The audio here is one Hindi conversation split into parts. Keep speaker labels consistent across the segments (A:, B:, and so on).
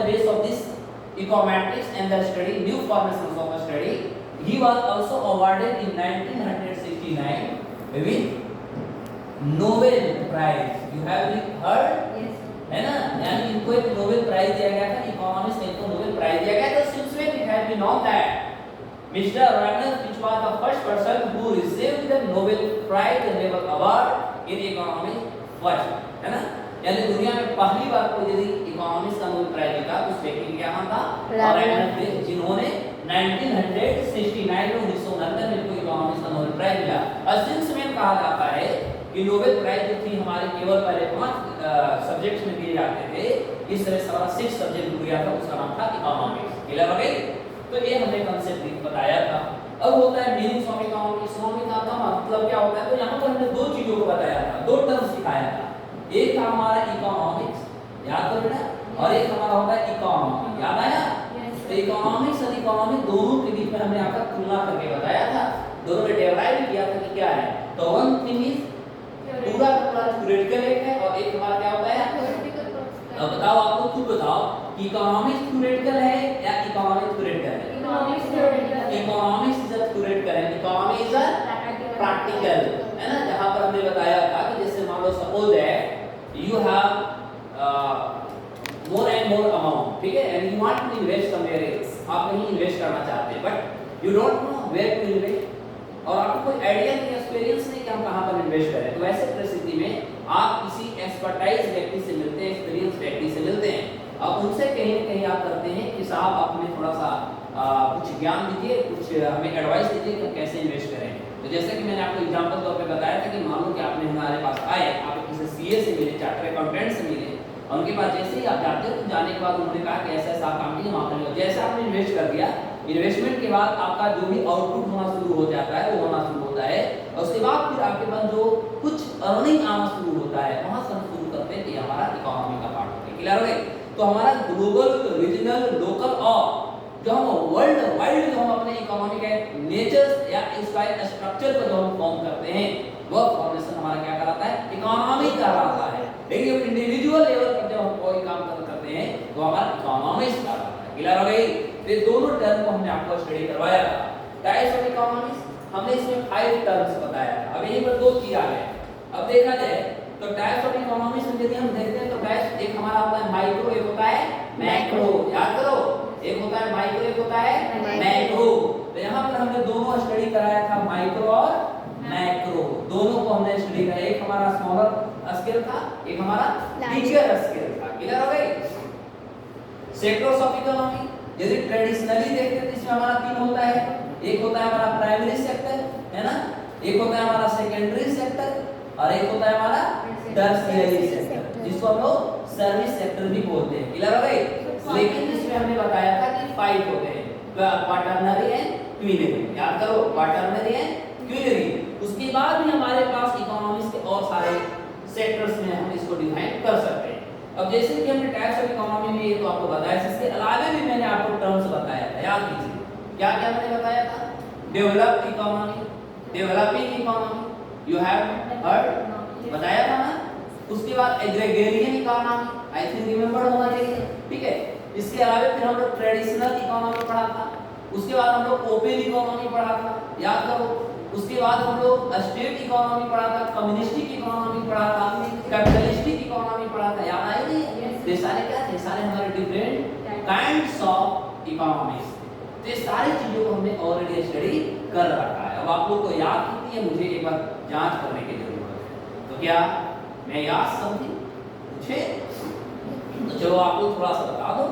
A: base of this econometrics and the study new formations of the study, he was also awarded in 1969 with Nobel Prize. You have heard?
B: Yes.
A: है ना, यानी इनको एक नोबेल प्राइज दिया गया था, इकोनॉमिक्स में इनको नोबेल प्राइज दिया गया था. Since when it has been known that Mr. Ragnar, which was the first person who received the Nobel Prize, the Nobel Award in economics, first, है ना, यानी दुनिया में पहली बार कोई यदि इकोनॉमिक्स का नोबेल प्राइज जीता तो उस व्यक्ति का क्या नाम था? रैगनर थे, जिन्होंने 1969 में 1969 में इनको इकोनॉमिक्स का नोबेल प्राइज मिला. और सिंस में कहा जाता है कि नोबेल प्राइज जो थी हमारे केवल पहले 5 सब्जेक्ट्स में दिए जाते थे, इस तरह सारा 6 सब्जेक्ट दिया था, उसका नाम था इकोनॉमिक्स. क्लियर हो गई? तो ये हमने कांसेप्ट बताया था. अब होता है मीनिंग्स ऑफ इकोनॉमिक्स. इकोनॉमिक्स का मतलब क्या होता है? तो यहाँ पर हमने दो चीजों को बताया था, दो टर्म सिखाया था. एक था हमारा इकोनॉमिक्स, याद करो बेटा, और एक हमारा होता है इकोनॉमी. याद आया? तो इकोनॉमिक्स और इकोनॉमिक दोनों के बीच में हमने आपका तुलना करके बताया था, दोनों में डेराइव किया था कि क्या है. तो वन थिंग इज पूरा का पूरा थ्योरेटिकल एक है और एक हमारा क्या होता है. अब बताओ, आपको खुद बताओ कि इकोनॉमिक्स थ्योरेटिकल है या इकोनॉमिक्स थ्योरेटिकल है? इकोनॉमिक्स इज अ थ्योरेटिकल है, इकोनॉमी इज अ प्रैक्टिकल, है ना. जहां पर हमने बताया था कि जैसे मान लो suppose that you have more and more amount, ठीक है, and you want to invest somewhere else. आप कहीं इन्वेस्ट करना चाहते हैं but you don't know where to invest, और आपको कोई आइडिया नहीं, एक्सपीरियंस नहीं कि हम कहां पर इन्वेस्ट करें. तो ऐसे परिस्थिति में आप किसी एक्सपर्टाइज व्यक्ति से मिलते हैं, एक्सपीरियंस व्यक्ति से मिलते हैं. अब उनसे कहीं न कहीं आप करते हैं कि साहब आप हमें थोड़ा सा कुछ ज्ञान दीजिए, कुछ हमें एडवाइस दीजिए कि हम कैसे इन्वेस्ट करें. तो जैसे कि मैंने आपको एग्जांपल तौर पे बताया था कि मान लो कि आपने हमारे पास आए, आप किसी सीए से मिले, चार्टर्ड अकाउंटेंट से मिले, और उनके पास जैसे ही आप जाते हो तो जाने के बाद उन्होंने कहा कि ऐसा ऐसा काम कीजिए, वहाँ पर जैसे आपने इन्वेस्ट कर दिया, इन्वेस्टमेंट के बाद आपका जो भी आउटपुट होना शुरू हो जाता है वो होना शुरू होता है, और उसके बाद फिर आपके पास जो कुछ अर्निंग आना शुरू होता है वहाँ से हम शुरू करते हैं कि हमारा इकोनॉमी का पार्ट होता है. क्लियर हो गई? तो हमारा ग्लोबल, रीजनल, लोकल और जो हम वर्ल्ड वाइड जो हम अपने इकोनॉमी के नेचर या इसका स्ट्रक्चर को जो हम फॉर्म करते हैं वो फॉर्मेशन हमारा क्या कराता है? इकोनॉमी कराता है. लेकिन जब इंडिविजुअल लेवल पर जब हम कोई काम करते हैं तो हमारा इकोनॉमिक्स कराता है. क्लियर हो गई? ये दोनों टर्म को हमने आपको स्टडी करवाया था. टाइप्स ऑफ इकोनॉमिक्स हमने इसमें 5 टर्म्स बताया था. अब यहीं पर दो चीज आ गए. अब देखा जाए तो टाइप्स ऑफ इकोनॉमिक्स में यदि हम देखते हैं तो टाइप्स एक हमारा होता है माइक्रो, एक होता है मैक्रो. याद करो, एक होता है माइक्रो, एक होता है मैक्रो. तो यहाँ पर हमने दोनों स्टडी कराया था, माइक्रो और मैक्रो, दोनों को हमने स्टडी कराया. एक हमारा स्मॉलर स्केल था, एक हमारा बिगर स्केल था. क्लियर हो गई? सेक्टर्स ऑफ इकोनॉमी यदि ट्रेडिशनली देखते हैं तो इसमें हमारा 3 होता है. एक होता है हमारा प्राइमरी सेक्टर, है ना, एक होता है हमारा सेकेंडरी सेक्टर, और एक होता है हमारा टर्शियरी सेक्टर, जिसको हम लोग सर्विस सेक्टर भी बोलते हैं. क्लियर हो गई? लेकिन इसमें हमने बताया था कि 5 होते हैं, क्वाटरनरी एंड क्वीनरी. याद करो, क्वाटरनरी एंड क्वीनरी. उसके बाद भी हमारे पास इकोनॉमिक्स के और सारे सेक्टर्स में हम इसको डिफाइन कर सकते हैं. अब जैसे कि हमने टाइप्स ऑफ इकोनॉमी में ये तो आपको बताया, इसके अलावा भी मैंने आपको टर्म्स बताया था. याद कीजिए क्या क्या मैंने बताया था? Developed economy, developing economy, you have heard, बताया था ना. उसके बाद agrarian economy, I think remember होना चाहिए. ठीक है, इसके अलावा फिर हम लोग ट्रेडिशनल इकोनॉमी पढ़ा था. उसके बाद हम लोग ओपन इकोनॉमी पढ़ा था. याद करो. उसके बाद हम लोग स्टेट इकोनॉमी पढ़ा था, कम्युनिस्टिक इकोनॉमी पढ़ा था, कैपिटलिस्टिक इकोनॉमी पढ़ा था. याद आई नहीं? ये सारे क्या थे? सारे हमारे डिफरेंट काइंड्स ऑफ इकोनॉमिक्स. तो ये सारी चीजों को हमने ऑलरेडी स्टडी कर रखा है. अब आप लोग को याद कितनी है मुझे एक बार जांच करने की जरूरत है. तो क्या मैं याद समझी पूछे? तो चलो आप लोग थोड़ा सा बता दो.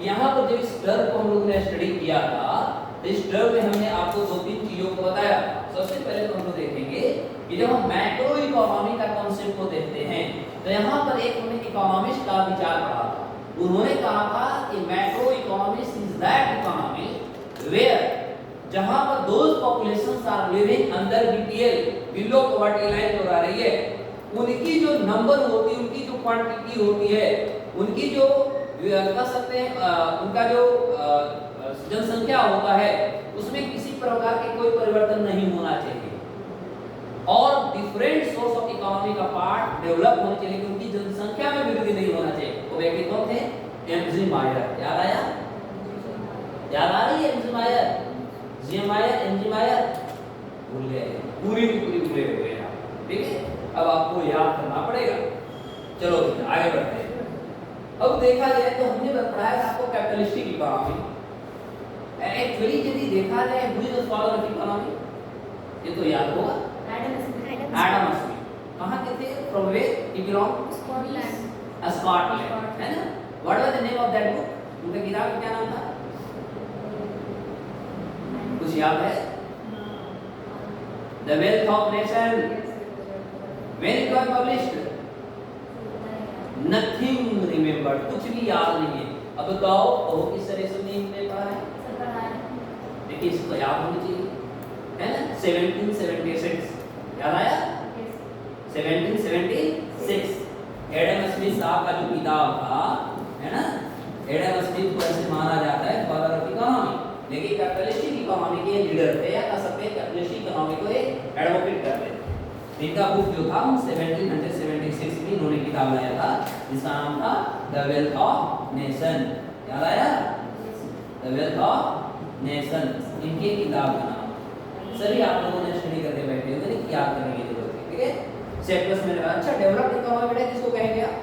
A: यहाँ पर जब इस टर्म को हम लोग ने स्टडी किया था तो इस टर्म में हमने आपको 2-3 चीजों को बताया. सबसे पहले तो हम लोग देखेंगे कि जब हम मैक्रो इकोनॉमी का कॉन्सेप्ट को देखते हैं तो यहाँ पर एक हमने इकोनॉमिस्ट का विचार पढ़ा था. उन्होंने कहा था कि macro economics is that economy where जहां पर those populations are living under BPL, below poverty line जो आ रही है, उनकी जो नंबर होती है, उनकी जो क्वांटिटी होती है, उनकी जो कह सकते हैं उनका जो जनसंख्या होता है उसमें किसी प्रकार के कोई परिवर्तन नहीं होना चाहिए, और डिफरेंट सोर्स ऑफ इकोनॉमी का पार्ट डेवलप होने चाहिए, उनकी जनसंख्या में वृद्धि नहीं होना चाहिए. वो व्यक्ति कौन थे? एमजी मायर, याद आया? याद आ रही है एमजी मायर, जी मायर, एमजी मायर? भूल गए, पूरी की पूरी भूले हुए हैं आप, ठीक है? अब आपको याद करना पड़ेगा। चलो आगे बढ़ते हैं। अब देखा जाए तो हमने बताया आपको कैपिटलिस्टिक इकोनॉमी। एक्चुअली यदि देखा जाए who is the father of economy, ये तो याद होगा, एडम स्मिथ। कहाँ के थे? From where he belong? Scotland, है ना? What was the name of that book? उनका किताब का क्या नाम था? कुछ याद है? The wealth of nation. When it was published? Nothing remembered, कुछ भी याद नहीं है। अब बताओ वो किस तरह से नहीं पढ़ा है? देखिए इसको याद होनी चाहिए, है ना? 1776 याद आया? 1776 एडम स्मिथ साहब का जो किताब था, है ना? एडम स्मिथ को ऐसे माना जाता है फादर ऑफ इकोनॉमी, लेकिन कैपिटलिस्टिक इकोनॉमी के लीडर थे, या कह सकते हैं कैपिटलिस्टिक इकोनॉमी को एक एडवोकेट करते थे। इनका बुक जो था 1776 में इन्होंने किताब लाया था, जिसका नाम था द वेल्थ ऑफ नेशन। याद आया? द वेल्थ ऑफ नेशन इनकी किताब का नाम। सभी आप लोगों ने स्टडी करके बैठे हो, नहीं याद करने की जरूरत है, ठीक है? सेक्टर्स में लगा। अच्छा, डेवलप्ड इकोनॉमी बेटा किसको कहेंगे आप?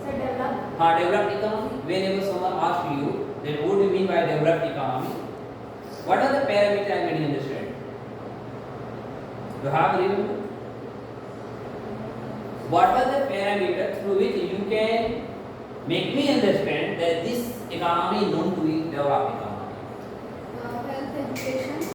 B: Sir develop.
A: हाँ, developed economy. Whenever someone asked you that what do you mean by developed economy, what are the parameter I can understand? You have remember? What are the parameters through which you can make me understand that this economy is known to be developed economy?
B: Health, education,